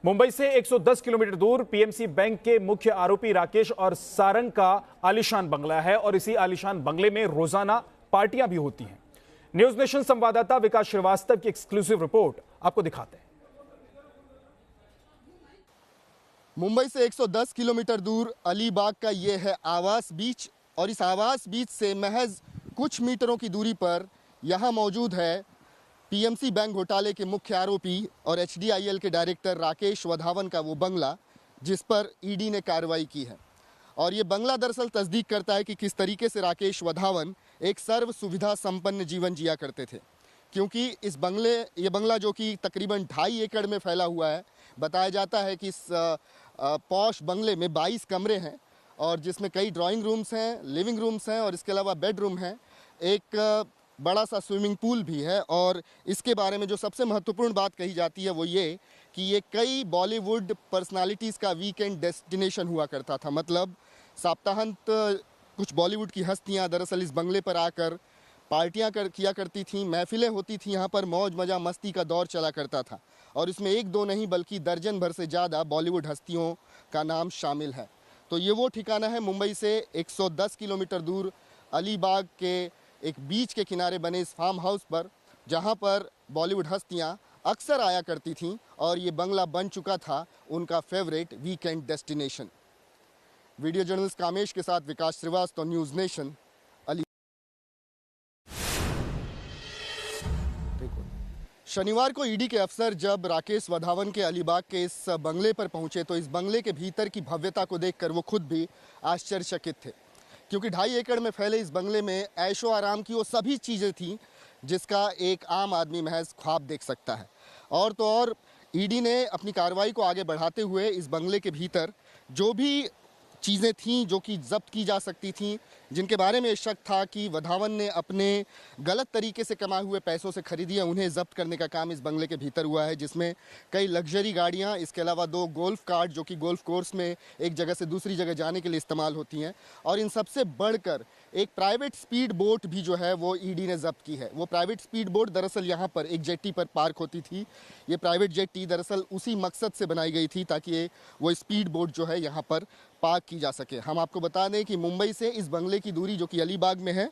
मुंबई से 110 किलोमीटर दूर PMC bank के मुख्य आरोपी राकेश और सारंग का आलीशान बंगला है और इसी आलीशान बंगले में रोजाना पार्टियां भी होती हैं। न्यूज नेशन संवाददाता विकास श्रीवास्तव की एक्सक्लूसिव रिपोर्ट आपको दिखाते हैं। मुंबई से 110 किलोमीटर दूर अलीबाग का यह है आवास बीच और इस आवास बीच से महज कुछ मीटरों की दूरी पर यहां मौजूद है पीएमसी बैंक घोटाले के मुख्य आरोपी और एचडीआईएल के डायरेक्टर राकेश वधावन का वो बंगला जिस पर ईडी ने कार्रवाई की है। और ये बंगला दरअसल तस्दीक करता है कि किस तरीके से राकेश वधावन एक सर्व सुविधा संपन्न जीवन जिया करते थे, क्योंकि ये बंगला जो कि तकरीबन 2.5 एकड़ में फैला हुआ है, बताया जाता है कि इस पॉश बंगले में 22 कमरे हैं और जिसमें कई ड्राइंग रूम्स हैं, लिविंग रूम्स हैं और इसके अलावा बेडरूम हैं, एक बड़ा सा स्विमिंग पूल भी है। और इसके बारे में जो सबसे महत्वपूर्ण बात कही जाती है वो ये कि ये कई बॉलीवुड पर्सनालिटीज़ का वीकेंड डेस्टिनेशन हुआ करता था। मतलब सप्ताहांत कुछ बॉलीवुड की हस्तियां दरअसल इस बंगले पर आकर पार्टियां किया करती थीं, महफिलें होती थीं, यहाँ पर मौज मजा मस्ती का दौर चला करता था और इसमें एक दो नहीं बल्कि दर्जन भर से ज़्यादा बॉलीवुड हस्तियों का नाम शामिल है। तो ये वो ठिकाना है मुंबई से 110 किलोमीटर दूर अलीबाग के एक बीच के किनारे बने इस फार्म हाउस पर, जहां पर बॉलीवुड हस्तियां अक्सर आया करती थीं और ये बंगला बन चुका था उनका favourite weekend destination. Video journalist Kamesh के साथ विकास श्रीवास्तव, न्यूज नेशन, अली। शनिवार को ईडी के अफसर जब राकेश वधावन के अलीबाग के इस बंगले पर पहुंचे तो इस बंगले के भीतर की भव्यता को देखकर वो खुद भी आश्चर्यचकित थे, क्योंकि 2.5 एकड़ में फैले इस बंगले में ऐशो आराम की वो सभी चीज़ें थीं जिसका एक आम आदमी महज ख्वाब देख सकता है। और तो और ईडी ने अपनी कार्रवाई को आगे बढ़ाते हुए इस बंगले के भीतर जो भी चीज़ें थीं जो कि जब्त की जा सकती थीं, जिनके बारे में शक था कि वधावन ने अपने गलत तरीके से कमाए हुए पैसों से खरीदी है, उन्हें जब्त करने का काम इस बंगले के भीतर हुआ है, जिसमें कई लग्जरी गाड़ियां, इसके अलावा 2 गोल्फ कार्ट जो कि गोल्फ कोर्स में एक जगह से दूसरी जगह जाने के लिए इस्तेमाल होती हैं, और इन सबसे बढ़कर एक प्राइवेट स्पीड बोट भी जो है वो ईडी ने जब्त की है। वो प्राइवेट स्पीड बोट दरअसल यहाँ पर एक जेट्टी पर पार्क होती थी। ये प्राइवेट जेट्टी दरअसल उसी मकसद से बनाई गई थी ताकि वो स्पीड बोट जो है यहाँ पर पार्क की जा सके। हम आपको बता दें कि मुंबई से इस बंगले की दूरी जो कि अलीबाग में है,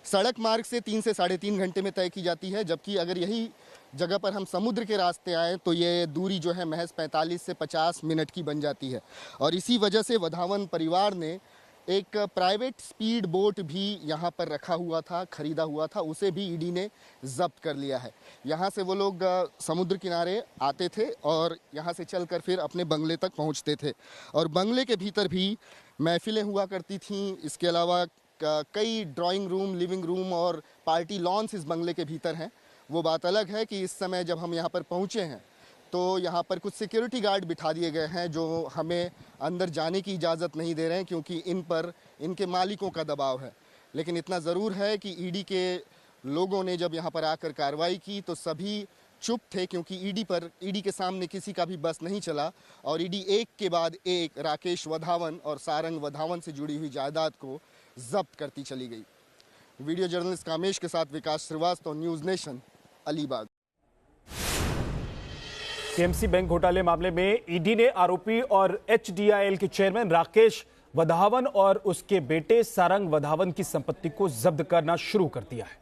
सड़क मार्ग से 3 से 3.5 घंटे में तय की जाती है, जबकि अगर यही जगह पर हम समुद्र के रास्ते आएँ तो ये दूरी जो है महज 45 से 50 मिनट की बन जाती है। और इसी वजह से वधावन परिवार ने एक प्राइवेट स्पीड बोट भी यहाँ पर रखा हुआ था, खरीदा हुआ था, उसे भी ईडी ने जब्त कर लिया है। यहाँ से वो लोग समुद्र किनारे आते थे और यहाँ से चलकर फिर अपने बंगले तक पहुँचते थे। और बंगले के भीतर भी महफिलें हुआ करती थीं। इसके अलावा कई ड्राइंग रूम, लिविंग रूम और पार्टी लॉन्स इस बंगले के भीतर हैं। वो बात अलग है कि इस समय जब हम यहाँ पर पहुँचे हैं तो यहाँ पर कुछ सिक्योरिटी गार्ड बिठा दिए गए हैं जो हमें अंदर जाने की इजाज़त नहीं दे रहे हैं, क्योंकि इन पर इनके मालिकों का दबाव है। लेकिन इतना ज़रूर है कि ईडी के लोगों ने जब यहाँ पर आकर कार्रवाई की तो सभी चुप थे, क्योंकि ईडी के सामने किसी का भी बस नहीं चला और ईडी एक के बाद एक राकेश वधावन और सारंग वधावन से जुड़ी हुई जायदाद को जब्त करती चली गई। वीडियो जर्नलिस्ट कामेश के साथ Vikas Srivastava, news nation, Alibag. PMC bank घोटाले मामले में ईडी ने आरोपी और एचडीआईएल के चेयरमैन राकेश वधावन और उसके बेटे सारंग वधावन की संपत्ति को जब्त करना शुरू कर दिया है।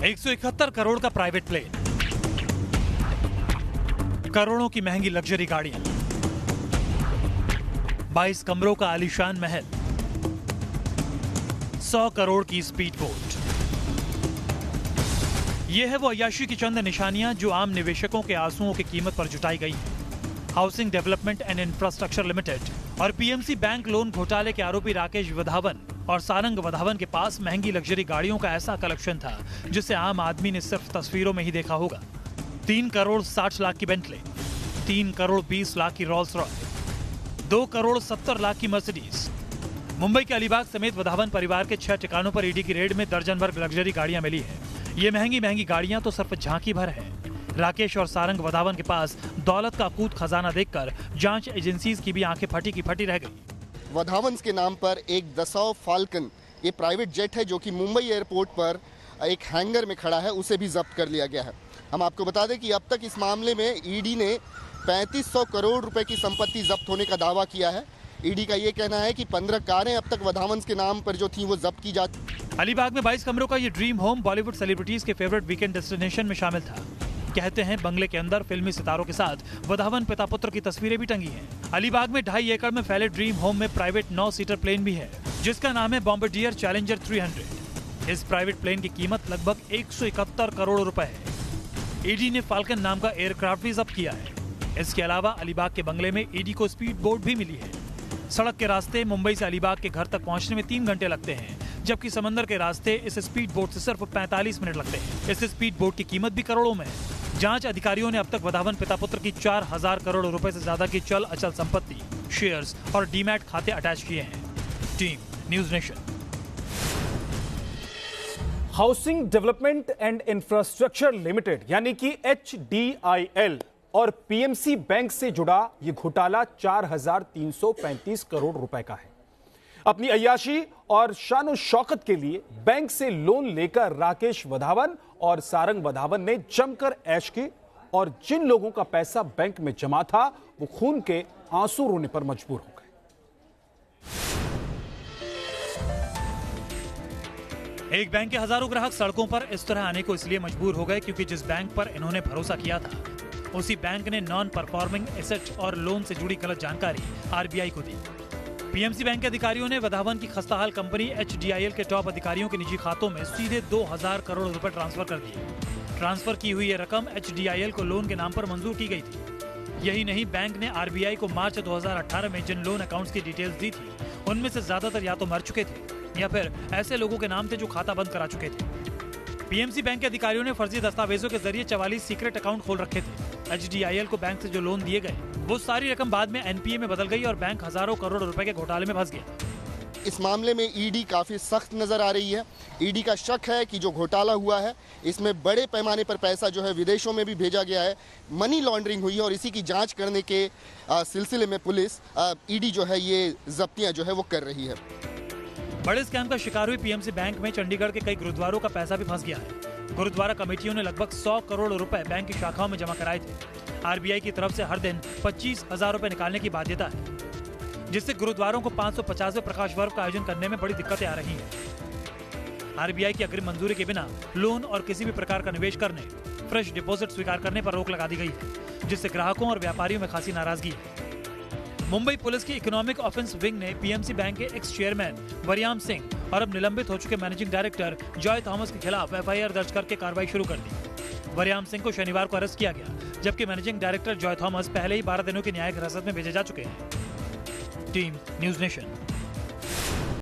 171 करोड़ का प्राइवेट प्लेन, करोड़ों की महंगी लग्जरी गाड़ियां, 22 कमरों का आलीशान महल, 100 करोड़ की स्पीड बोट। ये है वो अय्याशी की चंद निशानियां जो आम निवेशकों के आंसुओं की कीमत पर जुटाई गई। Housing development and infrastructure limited और पीएमसी बैंक लोन घोटाले के आरोपी राकेश वधावन और सारंग वधावन के पास महंगी लग्जरी गाड़ियों का ऐसा कलेक्शन था जिसे आम आदमी ने सिर्फ तस्वीरों में ही देखा होगा। 3 करोड़ 60 लाख की बेंटले, 3 करोड़ 20 लाख की रोल्स रॉयस, 2 करोड़ 70 लाख की मर्सिडीज। मुंबई के अलीबाग समेत वधावन परिवार के 6 ठिकानों पर ईडी की रेड में दर्जन भर लग्जरी गाड़ियां मिली है। ये महंगी गाड़ियां तो सिर्फ झांकी भर है। राकेश और सारंग वधावन के पास दौलत का अकूत खजाना देखकर जांच एजेंसीज की भी आंखें फटी की फटी रह गई। वधावन के नाम पर एक दसॉ फाल्कन, ये प्राइवेट जेट है जो कि मुंबई एयरपोर्ट पर एक हैंगर में खड़ा है, उसे भी जब्त कर लिया गया है। हम आपको बता दें कि अब तक इस मामले में ईडी ने 3500 करोड़ रुपए की संपत्ति जब्त होने का दावा किया है। ईडी का ये कहना है कि 15 कारें अब तक वधावन के नाम पर जो थी वो जब्त की जा चुकी। अलीबाग में 22 कमरों का ये ड्रीम होम बॉलीवुड सेलिब्रिटीज के फेवरेट वीकेंड डेस्टिनेशन में शामिल था। कहते हैं बंगले के अंदर फिल्मी सितारों के साथ वधावन पिता पुत्र की तस्वीरें भी टंगी हैं। अलीबाग में 2.5 एकड़ में फैले ड्रीम होम में प्राइवेट 9 सीटर प्लेन भी है, जिसका नाम है बॉम्बार्डियर चैलेंजर 300। इस प्राइवेट प्लेन की कीमत लगभग 171 करोड़ रुपए है। ईडी ने फाल्कन नाम का एयरक्राफ्ट भी जब्त किया है। इसके अलावा अलीबाग के बंगले में ईडी को स्पीड बोट भी मिली है। सड़क के रास्ते मुंबई से अलीबाग के घर तक पहुंचने में 3 घंटे लगते हैं, जबकि समंदर के रास्ते इस स्पीड बोट से सिर्फ 45 मिनट लगते हैं। इस स्पीड बोट की कीमत भी करोड़ों में है। जांच अधिकारियों ने अब तक वधावन पिता पुत्र की 4000 करोड़ रुपए से ज्यादा की चल अचल संपत्ति, शेयर्स और डीमैट खाते अटैच किए हैं। Team news nation. Housing development and infrastructure limited यानी कि HDIL और पीएमसी बैंक से जुड़ा यह घोटाला 4335 करोड़ रुपए का है। अपनी अय्याशी और शान शौकत के लिए बैंक से लोन लेकर राकेश वधावन और सारंग वधावन ने जमकर ऐश की और जिन लोगों का पैसा बैंक में जमा था वो खून के आंसू रोने पर मजबूर हो गए। एक बैंक के हजारों ग्राहक सड़कों पर इस तरह आने को इसलिए मजबूर हो गए क्योंकि जिस बैंक पर इन्होंने भरोसा किया था उसी बैंक ने नॉन परफॉर्मिंग एसेट और लोन से जुड़ी गलत जानकारी आरबीआई को दी। पीएमसी बैंक के अधिकारियों ने वधावन की खस्ताहाल कंपनी HDIL के टॉप अधिकारियों के निजी खातों में सीधे 2000 करोड़ रुपए ट्रांसफर कर दिए। ट्रांसफर की हुई ये रकम HDIL को लोन के नाम पर मंजूर की गई थी। यही नहीं, बैंक ने आरबीआई को मार्च 2018 में जिन लोन अकाउंट्स की डिटेल्स दी थी उनमें से ज्यादातर या तो मर चुके थे या फिर ऐसे लोगों के नाम थे जो खाता बंद करा चुके थे। पीएमसी बैंक के अधिकारियों ने फर्जी दस्तावेजों के जरिए 44 सीक्रेट अकाउंट खोल रखे थे। HDIL को बैंक से जो लोन दिए गए वो सारी रकम बाद में NPA में बदल गई और बैंक हजारों करोड़ रुपए के घोटाले में फंस गया। इस मामले में ईडी काफी सख्त नजर आ रही है। ईडी का शक है कि जो घोटाला हुआ है इसमें बड़े पैमाने पर पैसा जो है विदेशों में भी भेजा गया है, मनी लॉन्ड्रिंग हुई है और इसी की जांच करने के सिलसिले में पुलिस ईडी जो है ये जब्तियां जो है वो कर रही है। बड़े स्कैम का शिकार हुई पीएमसी बैंक में चंडीगढ़ के कई गुरुद्वारों का पैसा भी फंस गया है। गुरुद्वारा कमेटियों ने लगभग 100 करोड़ रुपए बैंक की शाखाओं में जमा कराए थे। आरबीआई की तरफ से हर दिन 25,000 रुपए निकालने की बाध्यता है, जिससे गुरुद्वारों को 550वें प्रकाश पर्व का आयोजन करने में बड़ी दिक्कतें आ रही हैं। आरबीआई की अग्रिम मंजूरी के बिना लोन और किसी भी प्रकार का निवेश करने, फ्रेश डिपॉजिट स्वीकार करने पर रोक लगा दी गई है, जिससे ग्राहकों और व्यापारियों में खासी नाराजगी है। मुंबई पुलिस की इकोनॉमिक ऑफेंस विंग ने पीएमसी बैंक के एक्स चेयरमैन वरियाम सिंह और अब निलंबित हो चुके मैनेजिंग डायरेक्टर जॉय थॉमस के खिलाफ FIR दर्ज करके कार्रवाई शुरू कर दी। वरियाम सिंह को शनिवार को अरेस्ट किया गया, जबकि मैनेजिंग डायरेक्टर जॉय थॉमस पहले ही 12 दिनों की न्यायिक हिरासत में भेजे जा चुके हैं। Team news nation.